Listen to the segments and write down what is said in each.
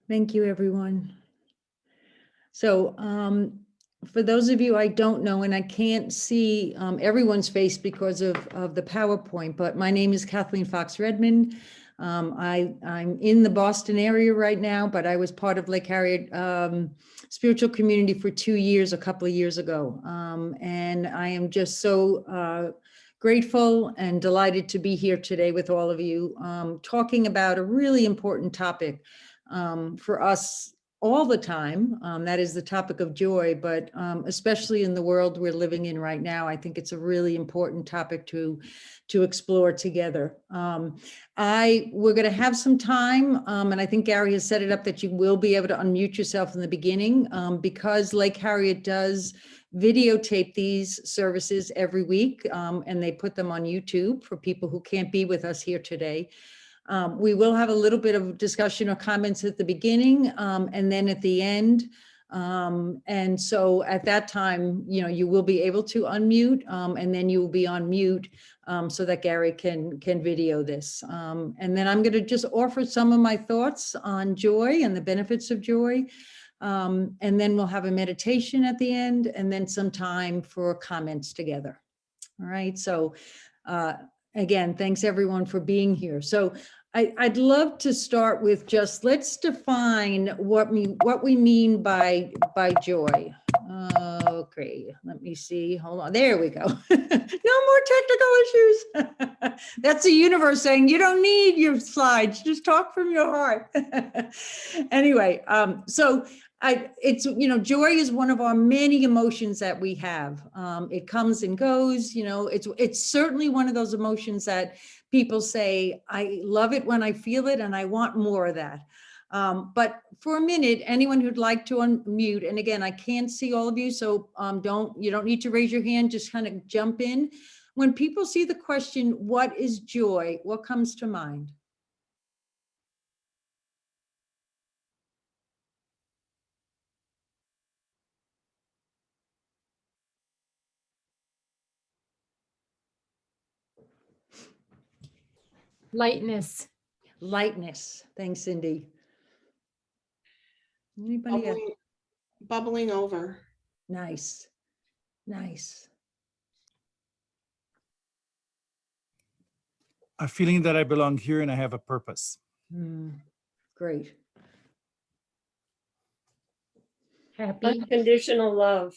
Thank you, everyone. So for those of you I don't know, and I can't see everyone's face because of the PowerPoint, but my name is Kathleen Fox Redmond. I'm in the Boston area right now, but I was part of Lake Harriet spiritual community for 2 years, a couple of years ago. And I am just so grateful and delighted to be here today with all of you, talking about a really important topic for us all the time. That is the topic of joy, but especially in the world we're living in right now, I think it's a really important topic to explore together. We're going to have some time, and I think Gary has set it up that you will be able to unmute yourself in the beginning, because Lake Harriet does videotape these services every week, and they put them on YouTube for people who can't be with us here today. We will have a little bit of discussion or comments at the beginning, and then at the end. And so at that time, you will be able to unmute, and then you will be on mute, so that Gary can video this. And then I'm going to just offer some of my thoughts on joy and the benefits of joy. And then we'll have a meditation at the end, and then some time for comments together. All right. So again, thanks everyone for being here. So I'd love to start with just, let's define what we mean by joy. Okay, let me see. Hold on. There we go. No more technical issues. That's the universe saying you don't need your slides. Just talk from your heart. Anyway, so joy is one of our many emotions that we have. It comes and goes. It's certainly one of those emotions that people say, I love it when I feel it and I want more of that. But for a minute, anyone who'd like to unmute, and again, I can't see all of you, so you don't need to raise your hand, just kind of jump in. When people see the question, what is joy? What comes to mind? Lightness. Lightness. Thanks, Cindy. Anybody else? Bubbling over. Nice. Nice. A feeling that I belong here and I have a purpose. Great. Happy. Unconditional love.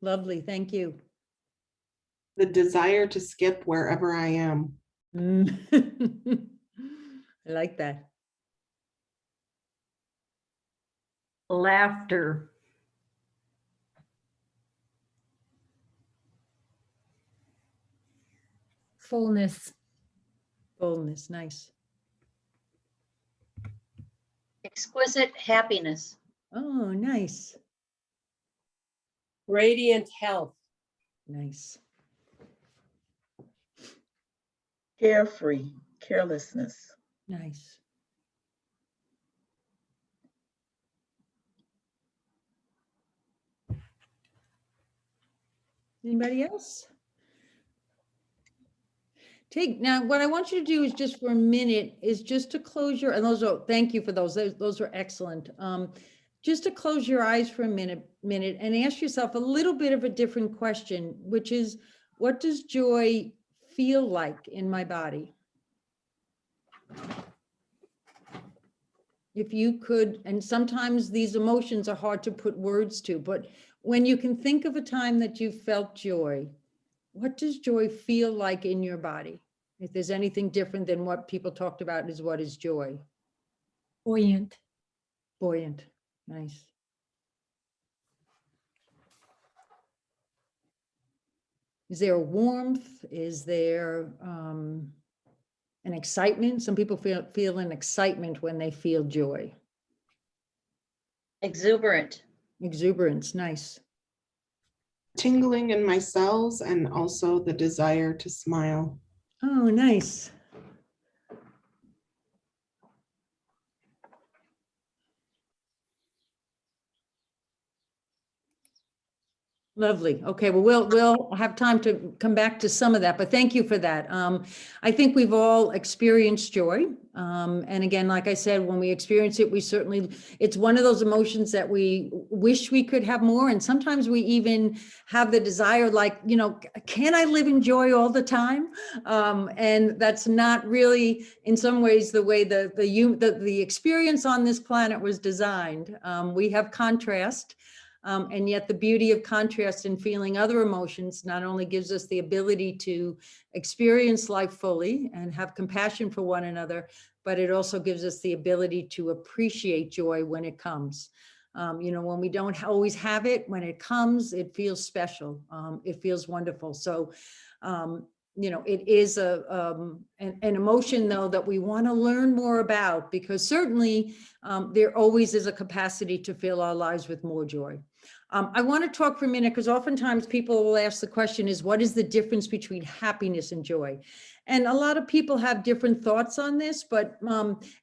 Lovely. Thank you. The desire to skip wherever I am. I like that. Laughter. Fullness. Fullness. Nice. Exquisite happiness. Oh, nice. Radiant health. Nice. Carefree, carelessness. Nice. Anybody else? Now, what I want you to do is just for a minute is just to close your, and thank you for those. Those were excellent. Just to close your eyes for a minute and ask yourself a little bit of a different question, which is, what does joy feel like in my body? If you could, and sometimes these emotions are hard to put words to, but when you can think of a time that you felt joy, what does joy feel like in your body? If there's anything different than what people talked about is what is joy? Buoyant. Buoyant. Nice. Is there a warmth? Is there an excitement? Some people feel an excitement when they feel joy. Exuberant. Exuberance. Nice. Tingling in my cells and also the desire to smile. Oh, nice. Lovely. Okay, well, we'll have time to come back to some of that, but thank you for that. I think we've all experienced joy. And again, like I said, when we experience it, it's one of those emotions that we wish we could have more. And sometimes we even have the desire, like, can I live in joy all the time? And that's not really, in some ways, the way the experience on this planet was designed. We have contrast. And yet the beauty of contrast and feeling other emotions not only gives us the ability to experience life fully and have compassion for one another, but it also gives us the ability to appreciate joy when it comes. When we don't always have it, when it comes, it feels special. It feels wonderful. So, it is an emotion, though, that we want to learn more about, because certainly there always is a capacity to fill our lives with more joy. I want to talk for a minute, because oftentimes people will ask the question is, what is the difference between happiness and joy? And a lot of people have different thoughts on this, but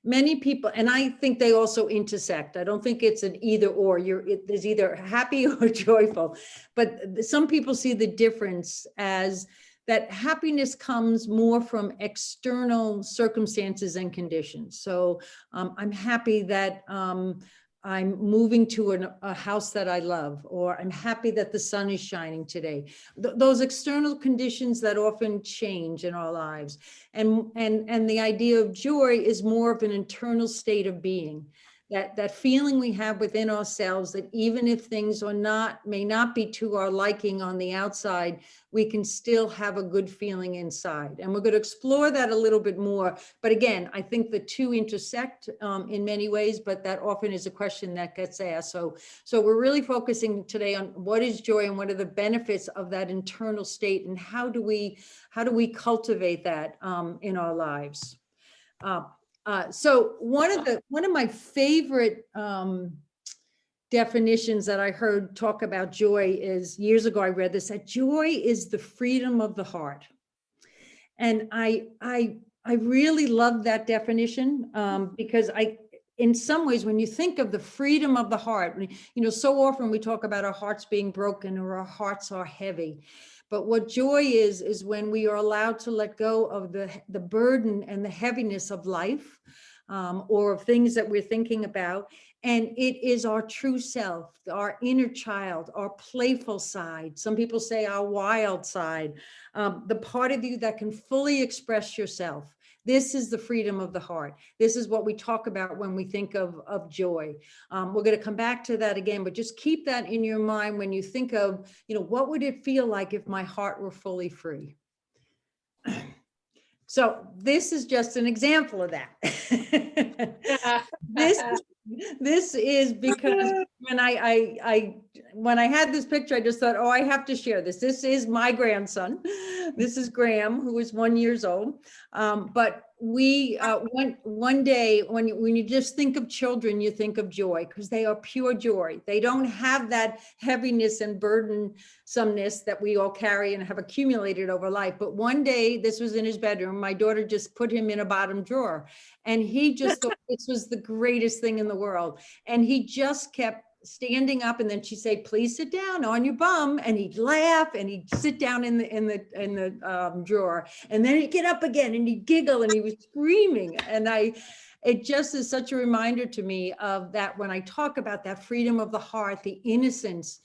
many people, and I think they also intersect. I don't think it's an either or. There's either happy or joyful, but some people see the difference as that happiness comes more from external circumstances and conditions. So I'm happy that I'm moving to a house that I love, or I'm happy that the sun is shining today. Those external conditions that often change in our lives. And the idea of joy is more of an internal state of being. That feeling we have within ourselves, that even if things may not be to our liking on the outside, we can still have a good feeling inside. And we're going to explore that a little bit more. But again, I think the two intersect in many ways, but that often is a question that gets asked. So we're really focusing today on what is joy and what are the benefits of that internal state, and how do we cultivate that in our lives. So one of my favorite definitions that I heard talk about joy is, years ago I read this, that joy is the freedom of the heart. And I really love that definition because in some ways, when you think of the freedom of the heart, so often we talk about our hearts being broken or our hearts are heavy. But what joy is when we are allowed to let go of the burden and the heaviness of life, or of things that we're thinking about. And it is our true self, our inner child, our playful side. Some people say our wild side, the part of you that can fully express yourself. This is the freedom of the heart. This is what we talk about when we think of joy. We're going to come back to that again, but just keep that in your mind when you think of, what would it feel like if my heart were fully free? So this is just an example of that. This is because when I had this picture, I just thought, oh, I have to share this. This is my grandson. This is Graham, who is 1 year old. But we one day, when you just think of children, you think of joy, because they are pure joy. They don't have that heaviness and burdensomeness that we all carry and have accumulated over life. But one day, this was in his bedroom, my daughter just put him in a bottom drawer, and he just thought this was the greatest thing in the world. And he just kept standing up, and then she'd say, please sit down on your bum, and he'd laugh and he'd sit down in the drawer, and then he'd get up again and he'd giggle and he was screaming. And it just is such a reminder to me of that when I talk about that freedom of the heart, the innocence,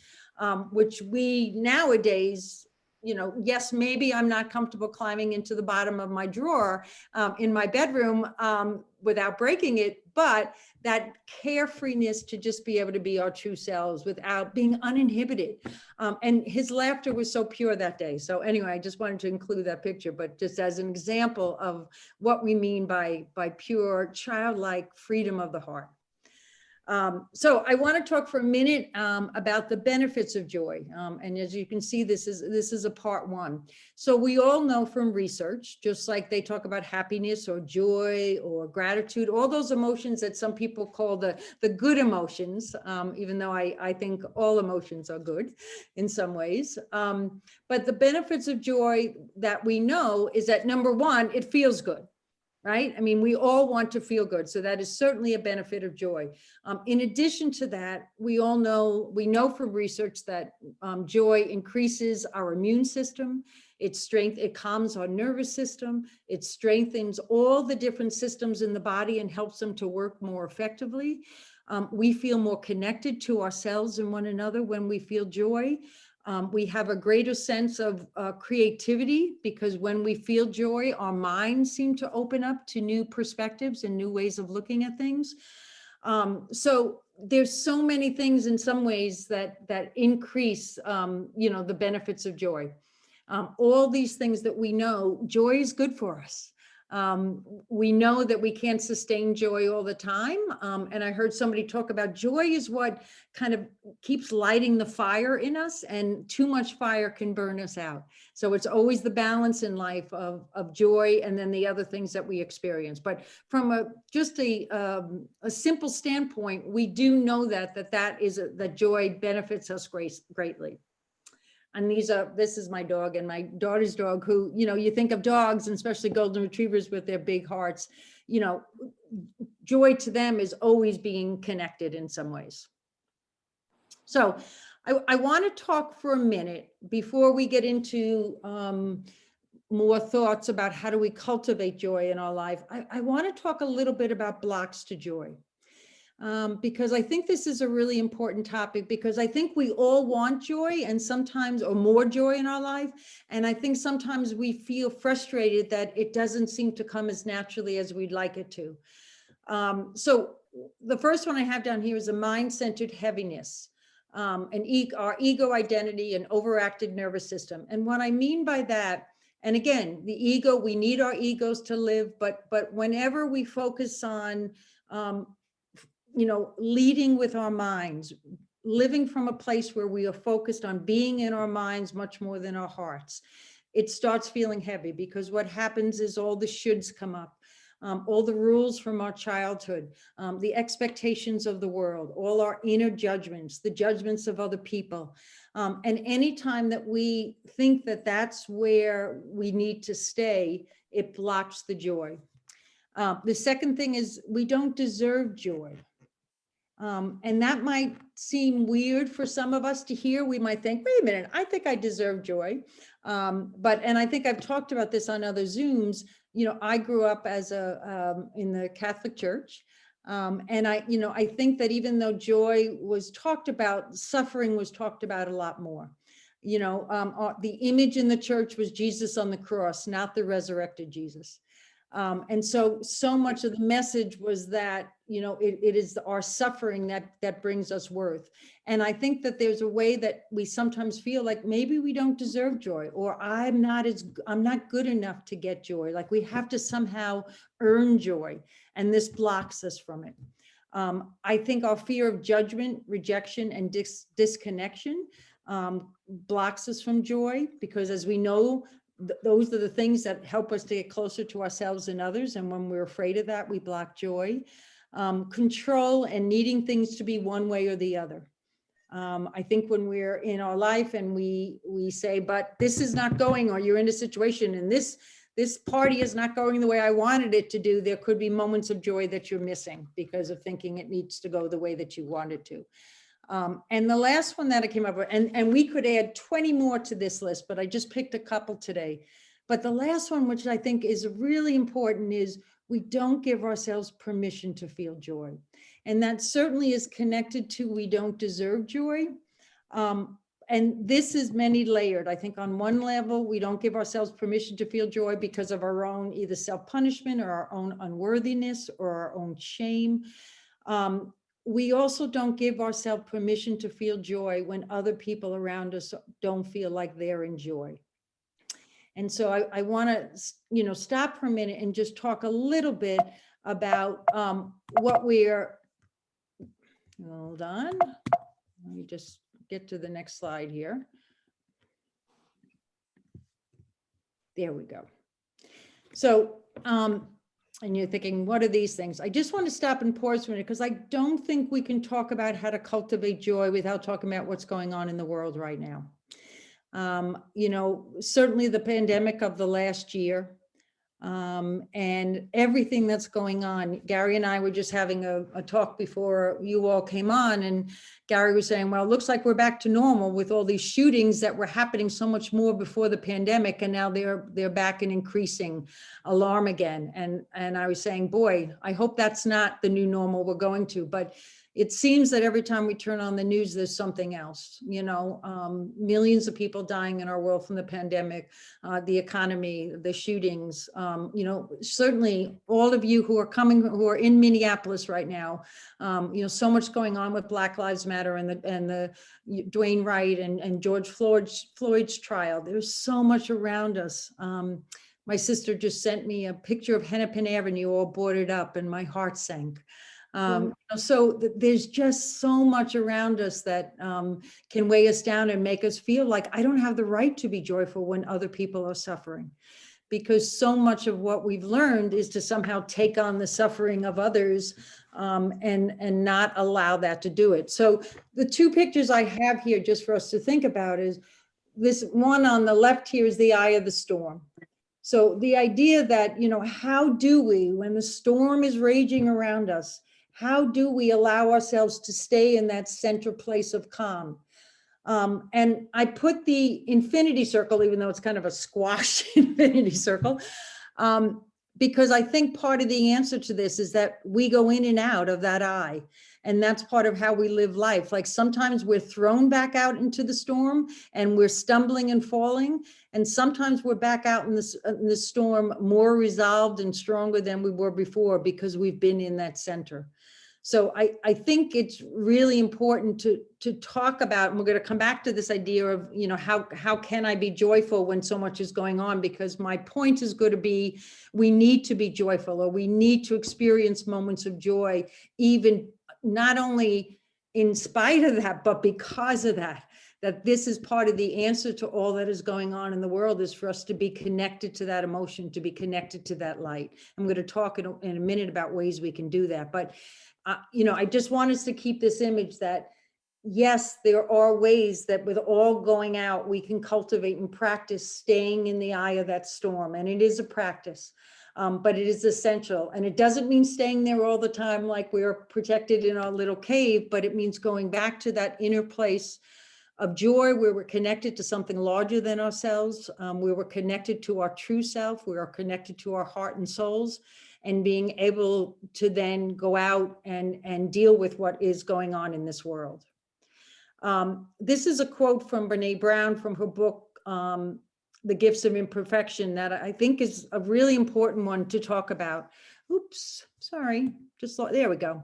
which we nowadays, yes, maybe I'm not comfortable climbing into the bottom of my drawer in my bedroom without breaking it, but that carefreeness to just be able to be our true selves without being uninhibited. And his laughter was so pure that day. So anyway, I just wanted to include that picture, but just as an example of what we mean by pure childlike freedom of the heart. So I want to talk for a minute about the benefits of joy. And as you can see, this is a part one. So we all know from research, just like they talk about happiness or joy or gratitude, all those emotions that some people call the good emotions, even though I think all emotions are good in some ways. But the benefits of joy that we know is that, number one, it feels good. right? I mean, we all want to feel good. So that is certainly a benefit of joy. In addition to that, we know from research that joy increases our immune system. It calms our nervous system. It strengthens all the different systems in the body and helps them to work more effectively. We feel more connected to ourselves and one another when we feel joy. We have a greater sense of creativity because when we feel joy, our minds seem to open up to new perspectives and new ways of looking at things. So there's so many things in some ways that increase, the benefits of joy. All these things that we know, joy is good for us. We know that we can't sustain joy all the time. And I heard somebody talk about joy is what kind of keeps lighting the fire in us, and too much fire can burn us out. So it's always the balance in life of joy and then the other things that we experience. But from a simple standpoint, we do know that joy benefits us greatly. And this is my dog and my daughter's dog, who, you think of dogs, and especially golden retrievers with their big hearts, joy to them is always being connected in some ways. So I want to talk for a minute before we get into more thoughts about how do we cultivate joy in our life. I want to talk a little bit about blocks to joy. Because I think this is a really important topic, because I think we all want joy and sometimes, or more joy in our life. And I think sometimes we feel frustrated that it doesn't seem to come as naturally as we'd like it to. So the first one I have down here is a mind-centered heaviness, our ego identity and overactive nervous system. And what I mean by that, and again, the ego, we need our egos to live, but whenever we focus on, leading with our minds, living from a place where we are focused on being in our minds much more than our hearts, it starts feeling heavy, because what happens is all the shoulds come up, all the rules from our childhood, the expectations of the world, all our inner judgments, the judgments of other people. And anytime that we think that that's where we need to stay, it blocks the joy. The second thing is we don't deserve joy. And that might seem weird for some of us to hear. We might think, wait a minute, I think I deserve joy. And I think I've talked about this on other Zooms. I grew up in the Catholic Church. And I think that even though joy was talked about, suffering was talked about a lot more. The image in the church was Jesus on the cross, not the resurrected Jesus. And so much of the message was that, it is our suffering that brings us worth. And I think that there's a way that we sometimes feel like maybe we don't deserve joy, or I'm not good enough to get joy. Like we have to somehow earn joy, and this blocks us from it. I think our fear of judgment, rejection, and disconnection blocks us from joy, because as we know, those are the things that help us to get closer to ourselves and others. And when we're afraid of that, we block joy. Control and needing things to be one way or the other. I think when we're in our life and we say, but this is not going, or you're in a situation and this party is not going the way I wanted it to do, there could be moments of joy that you're missing because of thinking it needs to go the way that you want it to. And the last one that I came up with, and we could add 20 more to this list, but I just picked a couple today. But the last one, which I think is really important, is we don't give ourselves permission to feel joy. And that certainly is connected to we don't deserve joy. And this is many layered. I think on one level, we don't give ourselves permission to feel joy because of our own either self-punishment or our own unworthiness or our own shame. We also don't give ourselves permission to feel joy when other people around us don't feel like they're in joy. And so I want to, stop for a minute and just talk a little bit about what we're, hold on, let me just get to the next slide here. There we go. So, and you're thinking, what are these things? I just want to stop and pause for a minute, because I don't think we can talk about how to cultivate joy without talking about what's going on in the world right now. Certainly the pandemic of the last year, and everything that's going on. Gary and I were just having a talk before you all came on, and Gary was saying, well, it looks like we're back to normal with all these shootings that were happening so much more before the pandemic, and now they're back in increasing alarm again. And I was saying, boy, I hope that's not the new normal we're going to, but it seems that every time we turn on the news, there's something else, millions of people dying in our world from the pandemic, the economy, the shootings, certainly all of you who are in Minneapolis right now, so much going on with Black Lives Matter and the Dwayne Wright and George Floyd's trial. There's so much around us. My sister just sent me a picture of Hennepin Avenue all boarded up, and my heart sank. So there's just so much around us that can weigh us down and make us feel like I don't have the right to be joyful when other people are suffering, because so much of what we've learned is to somehow take on the suffering of others and not allow that to do it. So the two pictures I have here just for us to think about is this one on the left here is the eye of the storm. So the idea that, how do we, when the storm is raging around us, how do we allow ourselves to stay in that center place of calm? And I put the infinity circle, even though it's kind of a squash infinity circle, because I think part of the answer to this is that we go in and out of that eye. And that's part of how we live life. Like sometimes we're thrown back out into the storm and we're stumbling and falling. And sometimes we're back out in the storm more resolved and stronger than we were before because we've been in that center. So I think it's really important to talk about, and we're going to come back to this idea of, how can I be joyful when so much is going on? Because my point is going to be, we need to be joyful, or we need to experience moments of joy, even not only in spite of that, but because of that this is part of the answer to all that is going on in the world, is for us to be connected to that emotion, to be connected to that light. I'm going to talk in a minute about ways we can do that. But, I just want us to keep this image that, yes, there are ways that with all going out, we can cultivate and practice staying in the eye of that storm. And it is a practice. But it is essential. And it doesn't mean staying there all the time like we're protected in our little cave, but it means going back to that inner place of joy where we're connected to something larger than ourselves, where we're connected to our true self, we are connected to our heart and souls, and being able to then go out and deal with what is going on in this world. This is a quote from Brené Brown from her book, The Gifts of Imperfection, that I think is a really important one to talk about. Oops, sorry, there we go.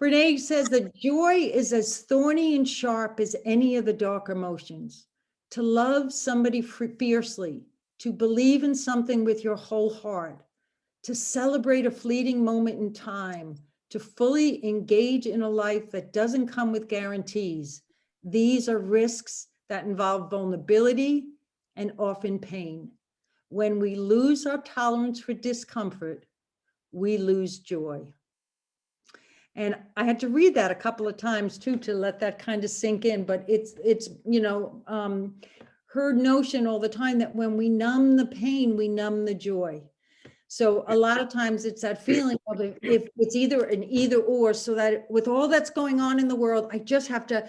Brené says that joy is as thorny and sharp as any of the dark emotions. To love somebody fiercely, to believe in something with your whole heart, to celebrate a fleeting moment in time, to fully engage in a life that doesn't come with guarantees. These are risks that involve vulnerability and often pain. When we lose our tolerance for discomfort, we lose joy. And I had to read that a couple of times too, to let that kind of sink in, but it's her notion all the time that when we numb the pain, we numb the joy. So a lot of times it's that feeling of if it's either an either or, so that with all that's going on in the world, I just have to,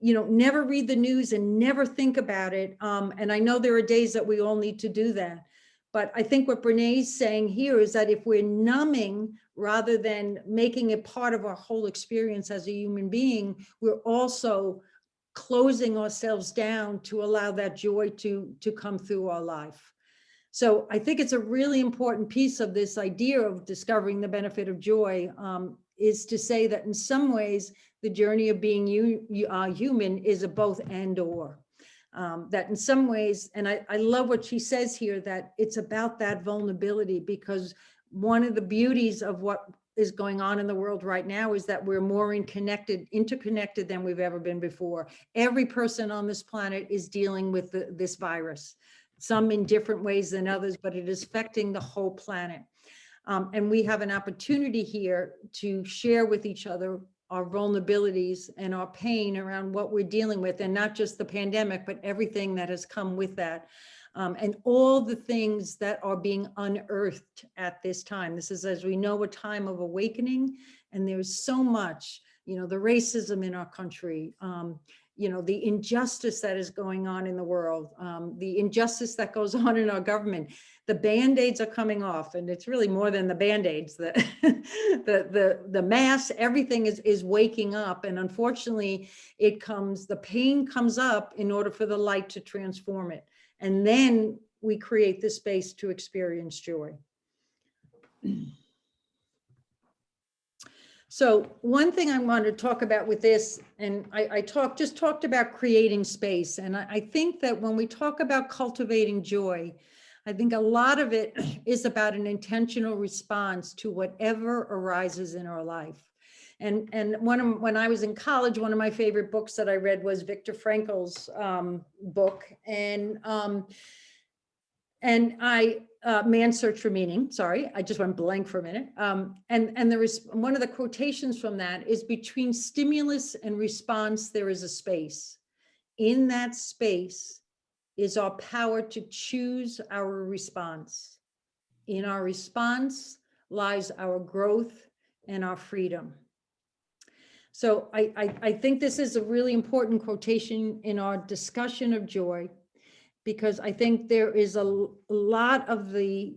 never read the news and never think about it. And I know there are days that we all need to do that. But I think what Brené's saying here is that if we're numbing rather than making it part of our whole experience as a human being, we're also closing ourselves down to allow that joy to come through our life. So I think it's a really important piece of this idea of discovering the benefit of joy, is to say that in some ways, the journey of being human is a both and or. That in some ways, and I love what she says here, that it's about that vulnerability, because one of the beauties of what is going on in the world right now is that we're more interconnected than we've ever been before. Every person on this planet is dealing with this virus, some in different ways than others, but it is affecting the whole planet. And we have an opportunity here to share with each other our vulnerabilities and our pain around what we're dealing with, and not just the pandemic, but everything that has come with that. and all the things that are being unearthed at this time. This is, as we know, a time of awakening, and there's so much, the racism in our country, the injustice that is going on in the world, the injustice that goes on in our government. The Band-Aids are coming off, and it's really more than the Band-Aids. The mass, everything is waking up, and unfortunately, the pain comes up in order for the light to transform it. And then we create the space to experience joy. So one thing I want to talk about with this, and I just talked about creating space. And I think that when we talk about cultivating joy, I think a lot of it is about an intentional response to whatever arises in our life. And when I was in college, one of my favorite books that I read was Viktor Frankl's book, and Man's Search for Meaning. Sorry, I just went blank for a minute. And there is one of the quotations from that is, between stimulus and response, there is a space. In that space is our power to choose our response. In our response lies our growth and our freedom. So I think this is a really important quotation in our discussion of joy, because I think there is a lot of the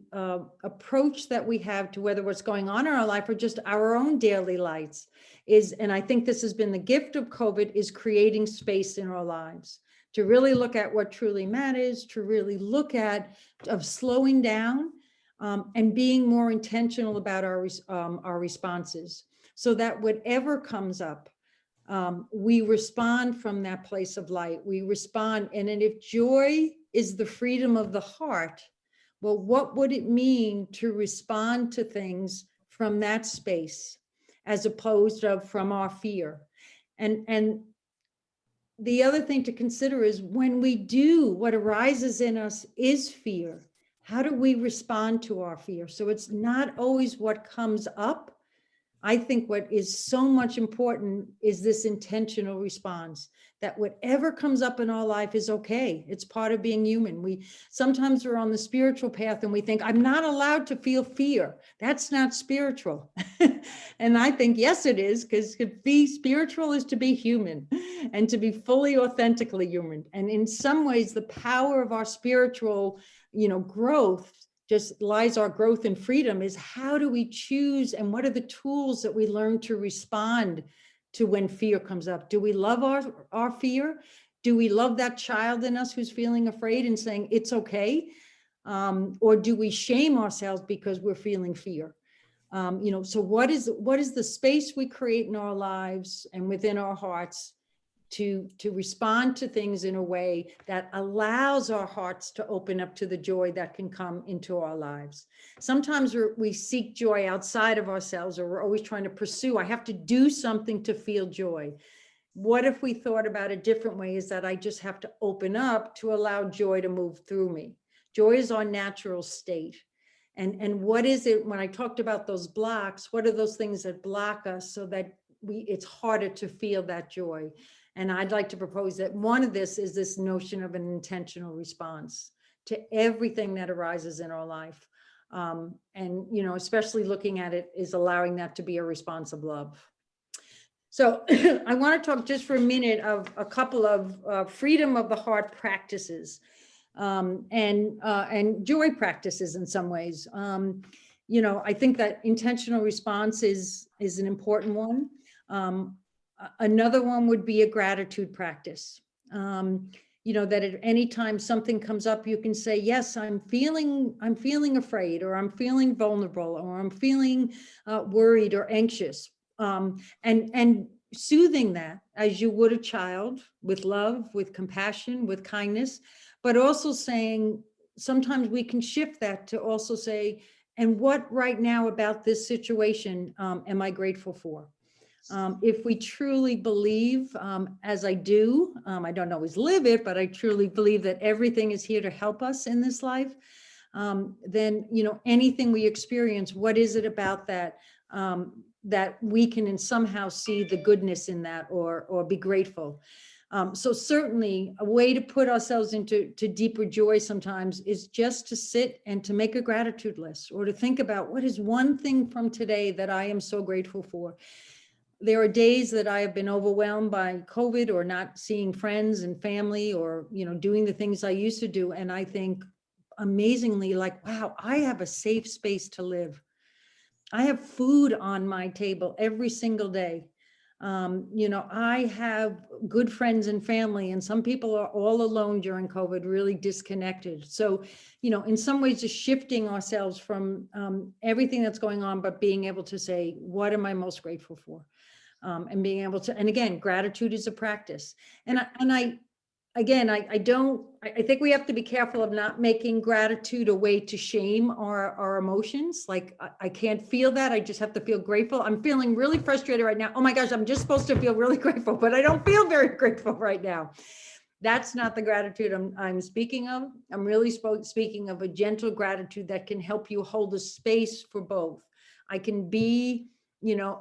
approach that we have to whether what's going on in our life or just our own daily lives and I think this has been the gift of COVID, is creating space in our lives to really look at what truly matters, to really look at of slowing down and being more intentional about our responses, so that whatever comes up, we respond from that place of light. We respond. And then if joy is the freedom of the heart, well, what would it mean to respond to things from that space, as opposed to from our fear? And the other thing to consider is, when we do, what arises in us is fear. How do we respond to our fear? So it's not always what comes up. I think what is so much important is this intentional response, that whatever comes up in our life is okay. It's part of being human. Sometimes we're on the spiritual path and we think, I'm not allowed to feel fear. That's not spiritual. And I think, yes, it is, because to be spiritual is to be human and to be fully authentically human. And in some ways, the power of our spiritual, growth just lies, our growth and freedom is, how do we choose, and what are the tools that we learn to respond to when fear comes up? Do we love our fear? Do we love that child in us who's feeling afraid and saying it's okay? Or do we shame ourselves because we're feeling fear? So what is the space we create in our lives and within our hearts to respond to things in a way that allows our hearts to open up to the joy that can come into our lives? Sometimes we seek joy outside of ourselves, or we're always trying to pursue, I have to do something to feel joy. What if we thought about a different way, is that I just have to open up to allow joy to move through me? Joy is our natural state. And what is it, when I talked about those blocks, what are those things that block us so that it's harder to feel that joy? And I'd like to propose that one of this is this notion of an intentional response to everything that arises in our life. And, especially looking at it is allowing that to be a response of love. So I want to talk just for a minute of a couple of freedom of the heart practices and joy practices in some ways. I think that intentional response is an important one. Another one would be a gratitude practice. That at any time something comes up, you can say, yes, I'm feeling afraid, or I'm feeling vulnerable, or I'm feeling worried or anxious. And soothing that as you would a child, with love, with compassion, with kindness, but also saying, sometimes we can shift that to also say, and what right now about this situation am I grateful for? If we truly believe, as I do, I don't always live it, but I truly believe that everything is here to help us in this life, then, anything we experience, what is it about that, that we can somehow see the goodness in that, or be grateful? So certainly a way to put ourselves into deeper joy sometimes is just to sit and to make a gratitude list, or to think about what is one thing from today that I am so grateful for. There are days that I have been overwhelmed by COVID, or not seeing friends and family, or, doing the things I used to do. And I think amazingly, like, wow, I have a safe space to live. I have food on my table every single day. I have good friends and family, and some people are all alone during COVID, really disconnected. So, in some ways, just shifting ourselves from everything that's going on, but being able to say, what am I most grateful for? And being able to, and again, gratitude is a practice. And I think we have to be careful of not making gratitude a way to shame our emotions. Like, I can't feel that. I just have to feel grateful. I'm feeling really frustrated right now. Oh my gosh, I'm just supposed to feel really grateful, but I don't feel very grateful right now. That's not the gratitude I'm speaking of. I'm really speaking of a gentle gratitude that can help you hold a space for both. I can be,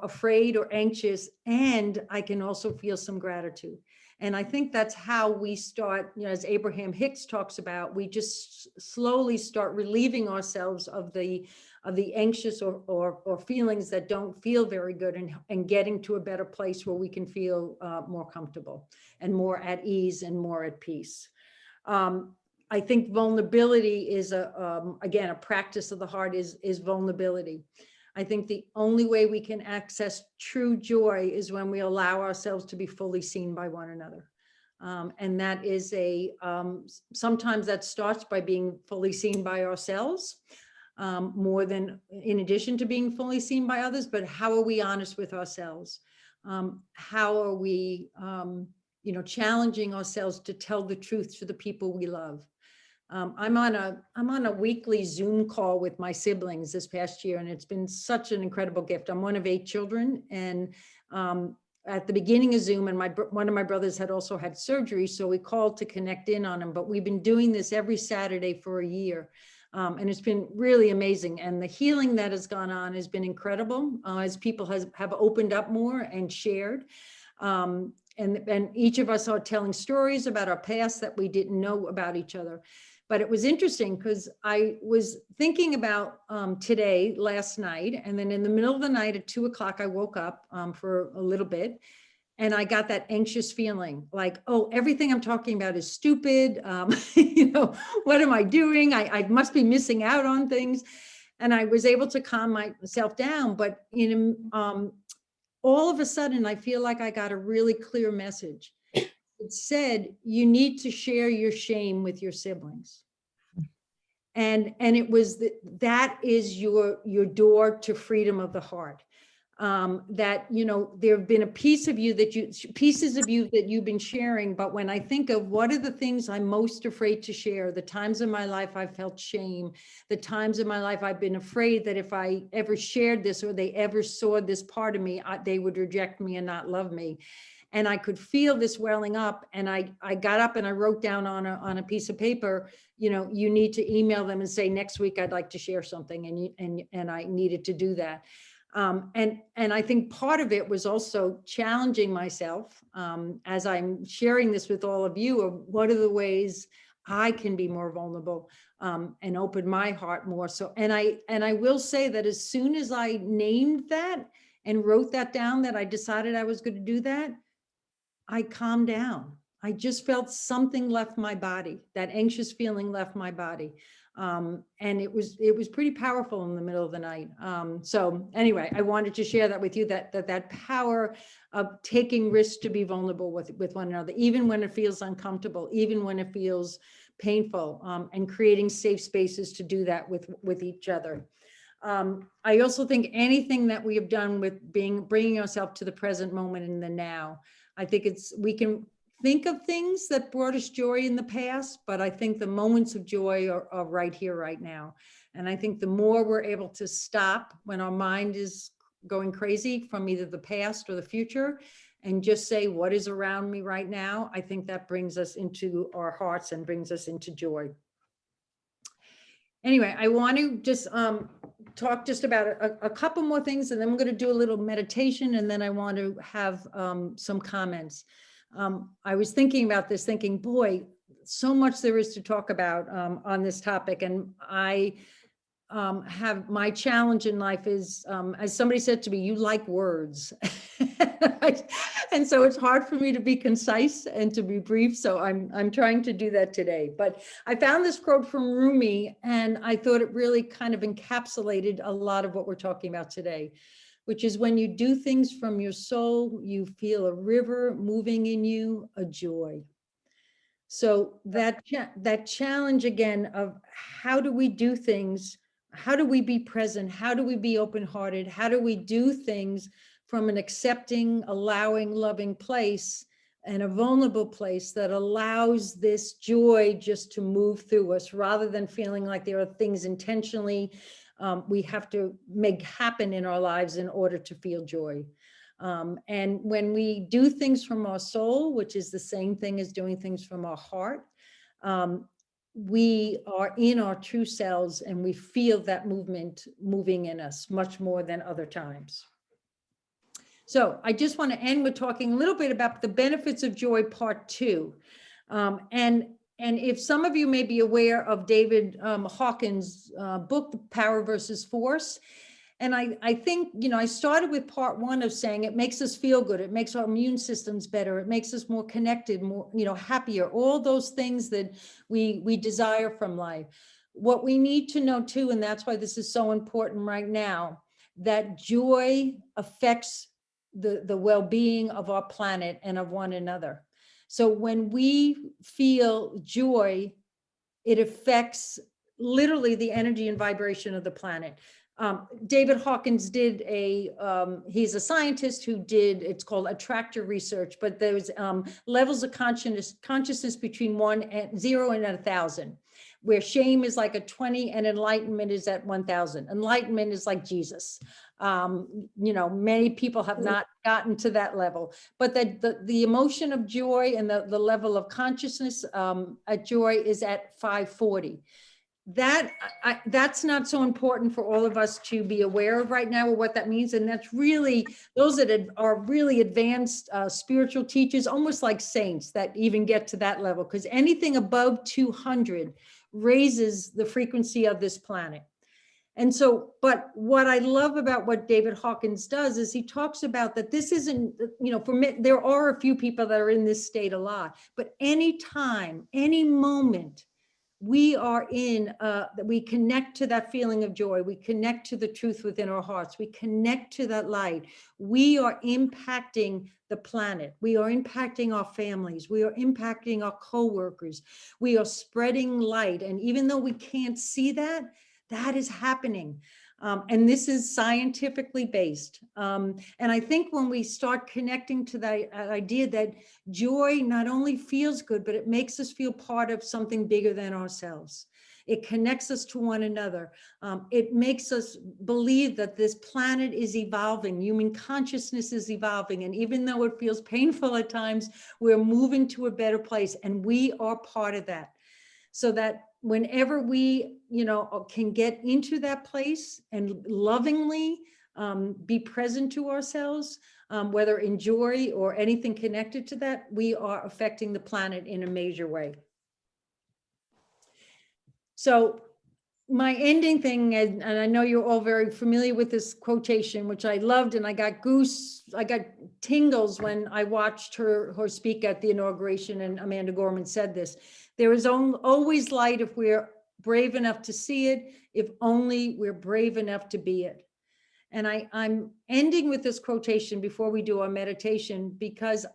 afraid or anxious, and I can also feel some gratitude. And I think that's how we start, as Abraham Hicks talks about, we just slowly start relieving ourselves of the anxious or feelings that don't feel very good, and getting to a better place where we can feel more comfortable and more at ease and more at peace. I think vulnerability is again, a practice of the heart is vulnerability. I think the only way we can access true joy is when we allow ourselves to be fully seen by one another. And that is sometimes that starts by being fully seen by ourselves, more than in addition to being fully seen by others. But how are we honest with ourselves? How are we, challenging ourselves to tell the truth to the people we love? I'm on a weekly Zoom call with my siblings this past year, and it's been such an incredible gift. I'm one of 8 children, and at the beginning of Zoom, and one of my brothers had also had surgery, so we called to connect in on him. But we've been doing this every Saturday for a year, and it's been really amazing. And the healing that has gone on has been incredible, as people have opened up more and shared. And each of us are telling stories about our past that we didn't know about each other. But it was interesting because I was thinking about today, last night, and then in the middle of the night at 2 o'clock, I woke up for a little bit, and I got that anxious feeling like, oh, everything I'm talking about is stupid. What am I doing? I must be missing out on things. And I was able to calm myself down. But all of a sudden, I feel like I got a really clear message. It said, you need to share your shame with your siblings. And it was that is your door to freedom of the heart. That, there have been pieces of you that you've been sharing. But when I think of what are the things I'm most afraid to share, the times in my life I've felt shame, the times in my life I've been afraid that if I ever shared this, or they ever saw this part of me, they would reject me and not love me. And I could feel this welling up, and I got up and I wrote down on a piece of paper, you need to email them and say, next week I'd like to share something. And I needed to do that. And I think part of it was also challenging myself as I'm sharing this with all of you, of what are the ways I can be more vulnerable and open my heart more. So, and I will say that as soon as I named that and wrote that down, that I decided I was going to do that, I calmed down. I just felt something left my body. That anxious feeling left my body. And it was pretty powerful in the middle of the night. So anyway, I wanted to share that with you, that power of taking risks to be vulnerable with one another, even when it feels uncomfortable, even when it feels painful, and creating safe spaces to do that with each other. I also think anything that we have done with bringing ourselves to the present moment in the now, I think we can think of things that brought us joy in the past, but I think the moments of joy are right here, right now. And I think the more we're able to stop when our mind is going crazy from either the past or the future, and just say, what is around me right now? I think that brings us into our hearts and brings us into joy. Anyway, I want to just talk just about a couple more things, and then I'm going to do a little meditation, and then I want to have some comments. I was thinking about this, thinking, boy, so much there is to talk about on this topic. And I have my challenge in life is, as somebody said to me, you like words. And so it's hard for me to be concise and to be brief. So I'm trying to do that today. But I found this quote from Rumi, and I thought it really kind of encapsulated a lot of what we're talking about today, which is when you do things from your soul, you feel a river moving in you, a joy. So that challenge again of how do we do things? How do we be present? How do we be open-hearted? How do we do things from an accepting, allowing, loving place and a vulnerable place that allows this joy just to move through us rather than feeling like there are things intentionally we have to make happen in our lives in order to feel joy. And when we do things from our soul, which is the same thing as doing things from our heart, we are in our true selves and we feel that movement moving in us much more than other times. So I just want to end with talking a little bit about the benefits of joy, part 2. And if some of you may be aware of David Hawkins' book, The Power versus Force. And I think, you know, I started with part 1 of saying it makes us feel good. It makes our immune systems better. It makes us more connected, more, you know, happier, all those things that we desire from life. What we need to know too, and that's why this is so important right now, that joy affects the well-being of our planet and of one another. So when we feel joy, it affects literally the energy and vibration of the planet. David Hawkins did he's a scientist who did, it's called attractor research, but there's levels of consciousness between 0 and 1,000, where shame is like a 20 and enlightenment is at 1,000. Enlightenment is like Jesus. You know, many people have not gotten to that level, but the emotion of joy and the level of consciousness at joy is at 540. That's not so important for all of us to be aware of right now, or what that means. And that's really those that are really advanced spiritual teachers, almost like saints, that even get to that level, because anything above 200 raises the frequency of this planet. And so, but what I love about what David Hawkins does is he talks about that this isn't, you know, for me, there are a few people that are in this state a lot, but any time, any moment, we are in, that we connect to that feeling of joy, we connect to the truth within our hearts, we connect to that light, we are impacting the planet, we are impacting our families, we are impacting our co-workers, we are spreading light. And even though we can't see that, that is happening. And this is scientifically based. And I think when we start connecting to that idea that joy not only feels good, but it makes us feel part of something bigger than ourselves. It connects us to one another. It makes us believe that this planet is evolving. Human consciousness is evolving. And even though it feels painful at times, we're moving to a better place. And we are part of that. So that whenever we, you know, can get into that place and lovingly be present to ourselves, whether in joy or anything connected to that, we are affecting the planet in a major way. So my ending thing, and I know you're all very familiar with this quotation, which I loved, and I got tingles when I watched her speak at the inauguration, and Amanda Gorman said this: there is always light if we're brave enough to see it, if only we're brave enough to be it. And I'm ending with this quotation before we do our meditation, because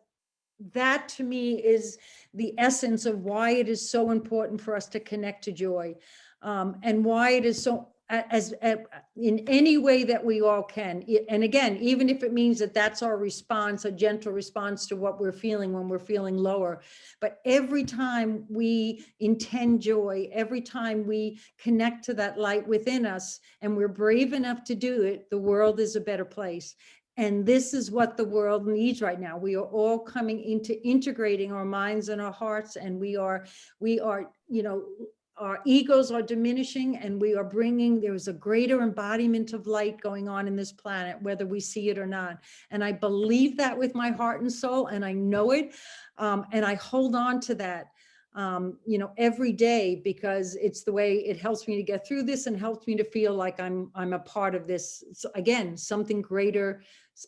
that to me is the essence of why it is so important for us to connect to joy, and why it is so, as in any way that we all can. And again, even if it means that that's our response, a gentle response to what we're feeling when we're feeling lower. But every time we intend joy, every time we connect to that light within us, and we're brave enough to do it, the world is a better place. And this is what the world needs right now. We are all coming into integrating our minds and our hearts, and we are, you know, our egos are diminishing and we are bringing, there is a greater embodiment of light going on in this planet, whether we see it or not. And I believe that with my heart and soul, and I know it. And I hold on to that, every day, because it's the way it helps me to get through this and helps me to feel like I'm a part of this. So again, something greater,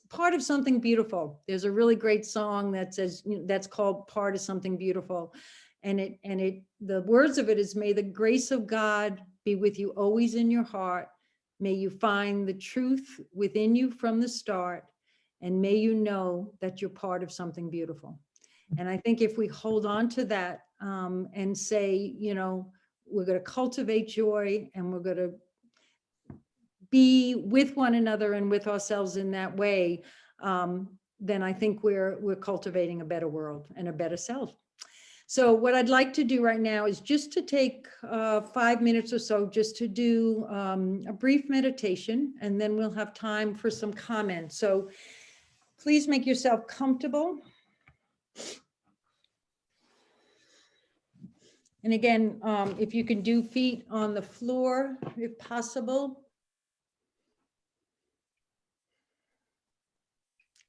part of something beautiful. There's a really great song that says, that's called Part of Something Beautiful. And the words of it is, may the grace of God be with you always in your heart. May you find the truth within you from the start. And may you know that you're part of something beautiful. And I think if we hold on to that and say, we're going to cultivate joy and we're going to be with one another and with ourselves in that way, then I think we're cultivating a better world and a better self. So what I'd like to do right now is just to take 5 minutes or so just to do a brief meditation, and then we'll have time for some comments. So please make yourself comfortable. And again, if you can do feet on the floor, if possible.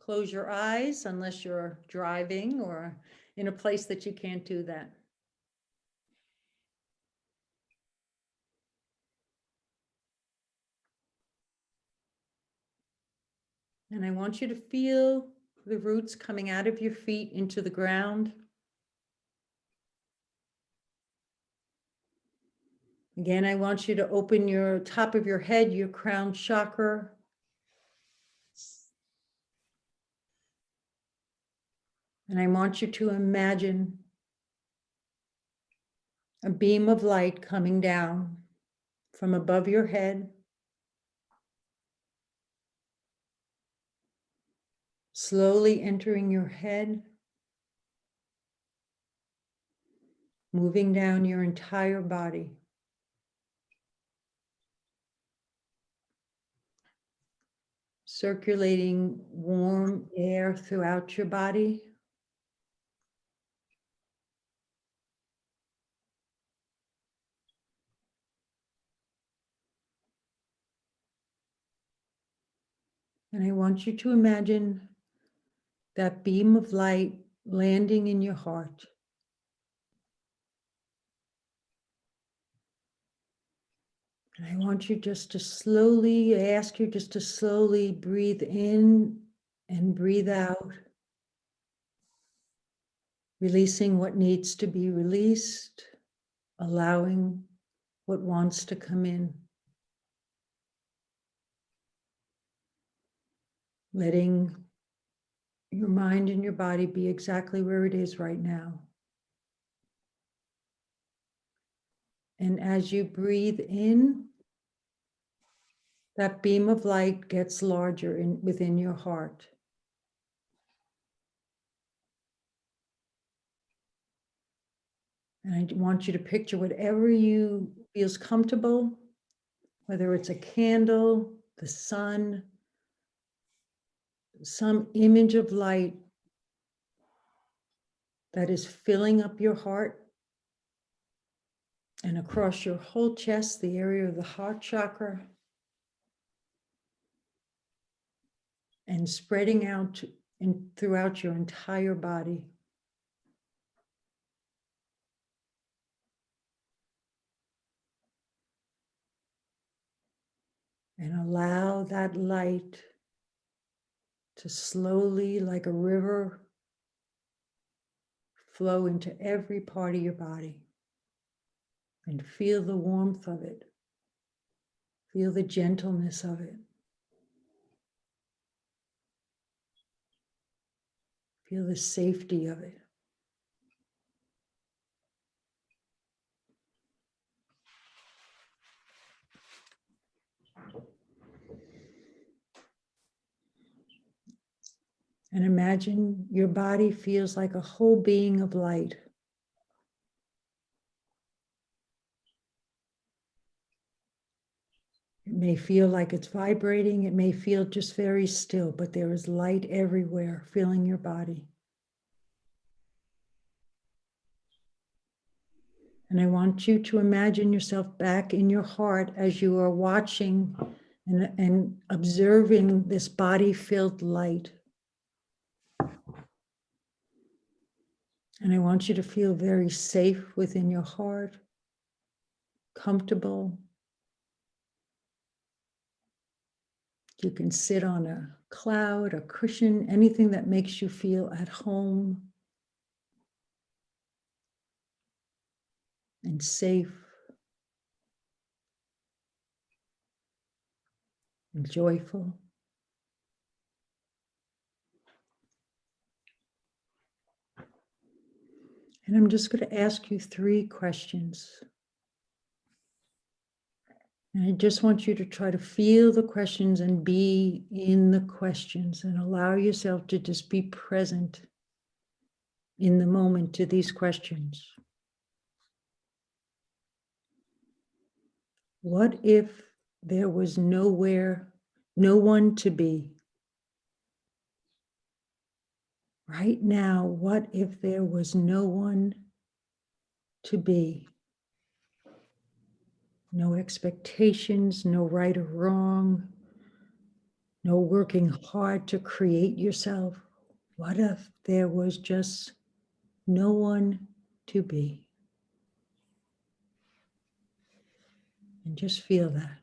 Close your eyes unless you're driving or in a place that you can't do that. And I want you to feel the roots coming out of your feet into the ground. Again, I want you to open your top of your head, your crown chakra. And I want you to imagine a beam of light coming down from above your head, slowly entering your head, moving down your entire body. Circulating warm air throughout your body. And I want you to imagine that beam of light landing in your heart. And I want you just to slowly, I ask you just to slowly breathe in and breathe out, releasing what needs to be released, allowing what wants to come in. Letting your mind and your body be exactly where it is right now. And as you breathe in, that beam of light gets larger within your heart. And I want you to picture whatever you feels comfortable, whether it's a candle, the sun, some image of light that is filling up your heart and across your whole chest, the area of the heart chakra, and spreading out throughout your entire body. And allow that light to slowly, like a river, flow into every part of your body. And feel the warmth of it. Feel the gentleness of it. Feel the safety of it. And imagine your body feels like a whole being of light. It may feel like it's vibrating. It may feel just very still, but there is light everywhere filling your body. And I want you to imagine yourself back in your heart as you are watching and observing this body-filled light. And I want you to feel very safe within your heart, comfortable. You can sit on a cloud, a cushion, anything that makes you feel at home and safe and joyful. And I'm just going to ask you 3 questions. And I just want you to try to feel the questions and be in the questions and allow yourself to just be present in the moment to these questions. What if there was nowhere, no one to be? Right now, what if there was no one to be? No expectations, no right or wrong, no working hard to create yourself. What if there was just no one to be? And just feel that.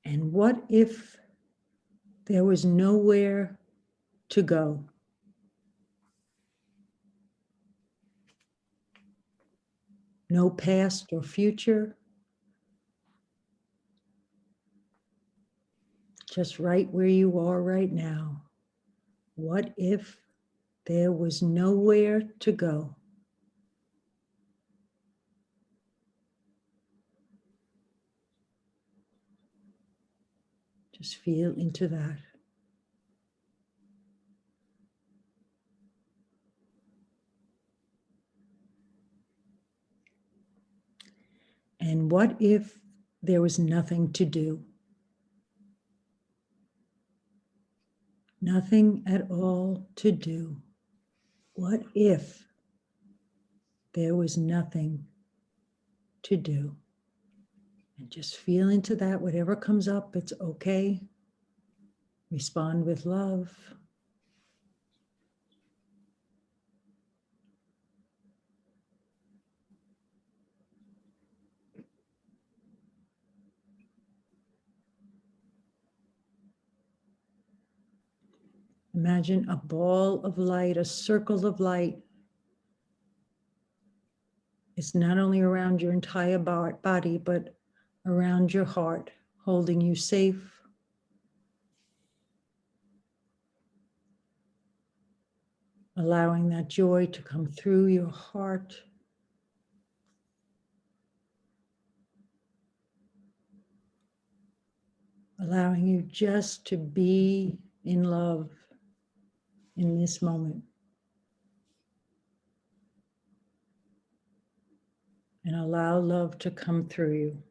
And what if there was nowhere to go? No past or future, just right where you are right now. What if there was nowhere to go? Just feel into that. And what if there was nothing to do? Nothing at all to do. What if there was nothing to do? And just feel into that. Whatever comes up, it's okay. Respond with love. Imagine a ball of light, a circle of light. It's not only around your entire body, but around your heart, holding you safe. Allowing that joy to come through your heart. Allowing you just to be in love in this moment. And allow love to come through you.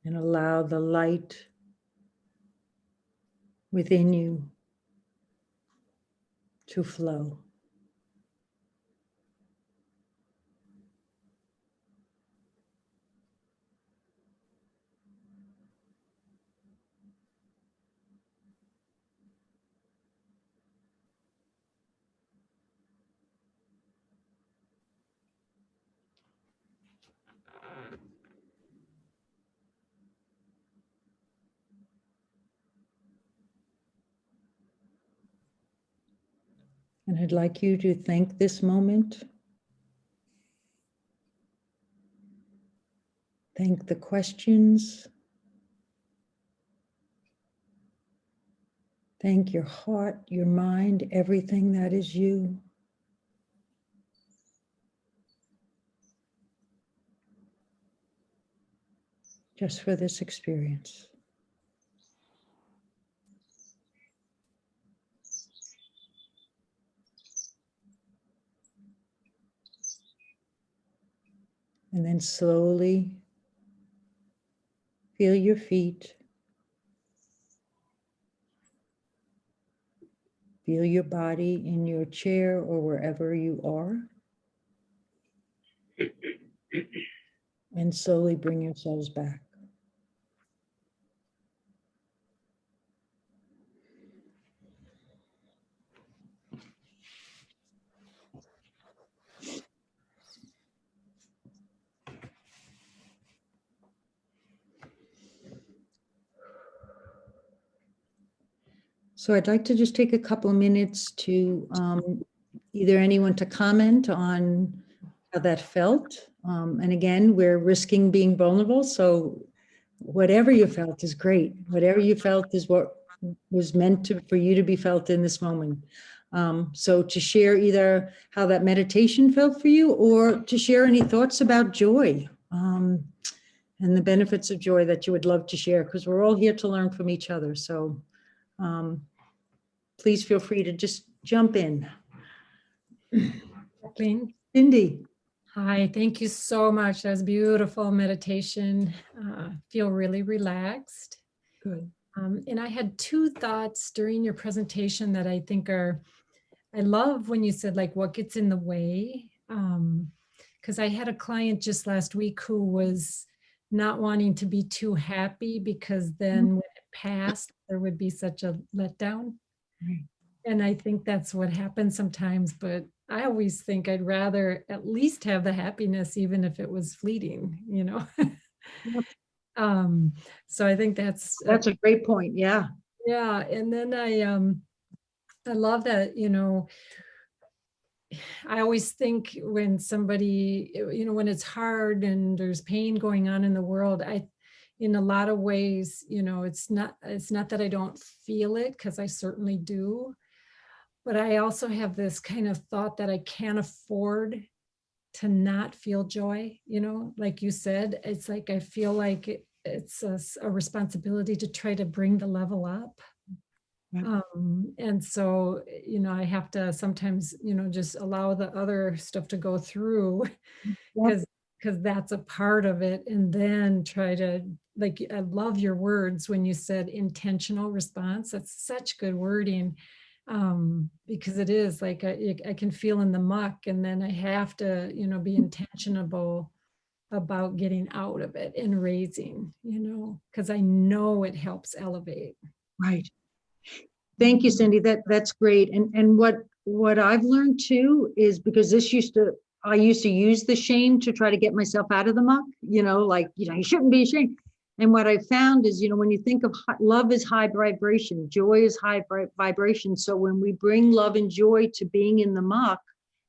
And allow the light within you to flow. And I'd like you to thank this moment. Thank the questions. Thank your heart, your mind, everything that is you. Just for this experience. And then slowly feel your feet. Feel your body in your chair or wherever you are. And slowly bring yourselves back. So I'd like to just take a couple of minutes to either anyone to comment on how that felt. And again, we're risking being vulnerable. So whatever you felt is great. Whatever you felt is what was meant to, for you to be felt in this moment. So to share either how that meditation felt for you or to share any thoughts about joy and the benefits of joy that you would love to share, because we're all here to learn from each other. So please feel free to just jump in. Kathleen. Cindy. Hi, thank you so much. That was beautiful meditation. Feel really relaxed. Good. And I had two thoughts during your presentation that I think are, I love when you said like what gets in the way. Because I had a client just last week who was not wanting to be too happy because then when it passed, there would be such a letdown. Right. And I think that's what happens sometimes, but I always think I'd rather at least have the happiness, even if it was fleeting, you know? So I think that's a great point. Yeah. yeah. And then I love that, you know, I always think when somebody, you know, when it's hard and there's pain going on in the world, in a lot of ways, you know, it's not that I don't feel it, because I certainly do. But I also have this kind of thought that I can't afford to not feel joy, you know, like you said, it's like, I feel like it's a responsibility to try to bring the level up. Yeah. And so, you know, I have to sometimes, you know, just allow the other stuff to go through because that's a part of it. And then try to, like, I love your words when you said intentional response. That's such good wording. Because it is like I can feel in the muck, and then I have to, you know, be intentional about getting out of it and raising, you know, because I know it helps elevate. Right. Thank you, Cindy. That's great. And what I've learned too is, because I used to use the shame to try to get myself out of the muck, you know, like, you know, you shouldn't be ashamed. And what I found is, you know, when you think of love is high vibration, joy is high vibration. So when we bring love and joy to being in the muck,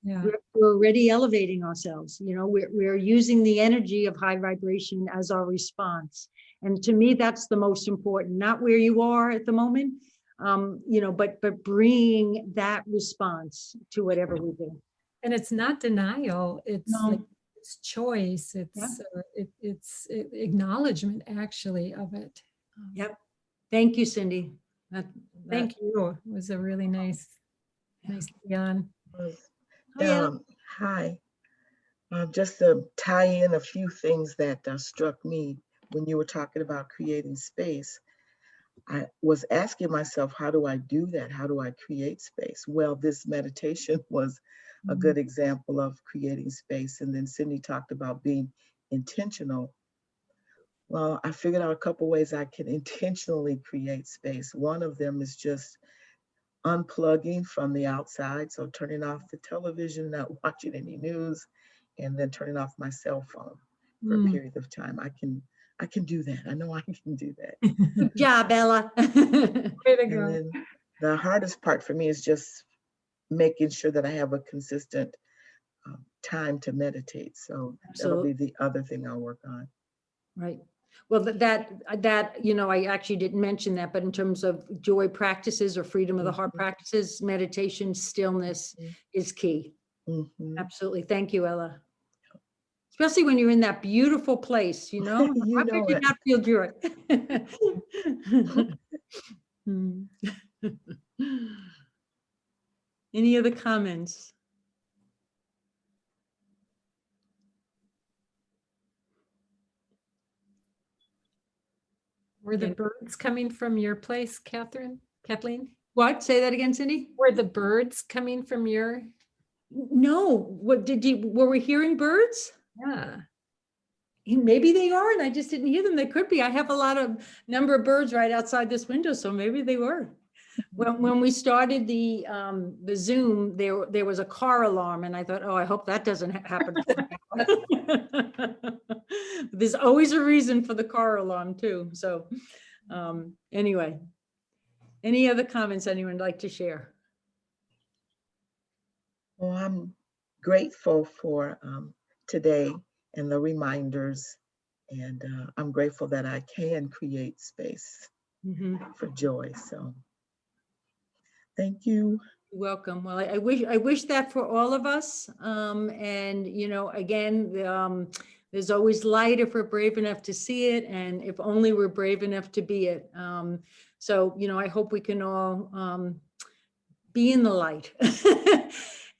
Yeah. we're already elevating ourselves. You know, we're using the energy of high vibration as our response. And to me, that's the most important, not where you are at the moment, you know, but bringing that response to whatever we do. And it's not denial. It's No. like, it's choice. It's acknowledgement actually of it. Yep. Thank you, Cindy. Thank you. It was a really nice to be on. Hi. Just to tie in a few things that struck me when you were talking about creating space, I was asking myself, how do I do that? How do I create space? Well, this meditation was a good example of creating space. And then Cindy talked about being intentional. Well, I figured out a couple ways I can intentionally create space. One of them is just unplugging from the outside. So turning off the television, not watching any news, and then turning off my cell phone for a period of time. I can do that. I know I can do that. Good job, Ella. Way to And go. then the hardest part for me is just making sure that I have a consistent time to meditate. So that'll be the other thing I'll work on. Right. Well, that, you know, I actually didn't mention that, but in terms of joy practices or freedom of the heart practices, meditation, stillness is key. Absolutely. Thank you, Ella. Especially when you're in that beautiful place, you know, how could you not feel joy? Any other comments? Were the And- birds coming from your place, Kathleen? What? Say that again, Cindy? Were the birds coming from your, No, were we hearing birds? yeah. Maybe they are, and I just didn't hear them. They could be. I have a lot of number of birds right outside this window, so maybe they were. When we started the Zoom, there was a car alarm, and I thought, oh, I hope that doesn't happen. There's always a reason for the car alarm too. So anyway, any other comments anyone would like to share? Well, I'm grateful for today and the reminders. And I'm grateful that I can create space Mhm. for joy. So thank you. You're welcome. Well, I wish that for all of us. And you know, again, there's always light if we're brave enough to see it, and if only we're brave enough to be it. So, you know, I hope we can all be in the light.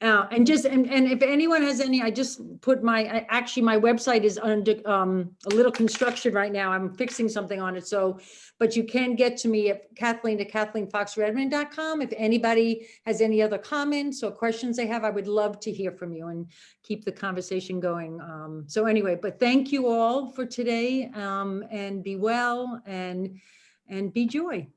And if anyone has any, I just put actually my website is under a little construction right now. I'm fixing something on it. So, but you can get to me at Kathleen at KathleenFoxRedmond.com. If anybody has any other comments or questions they have, I would love to hear from you and keep the conversation going. So anyway, but thank you all for today, and be well and be joy.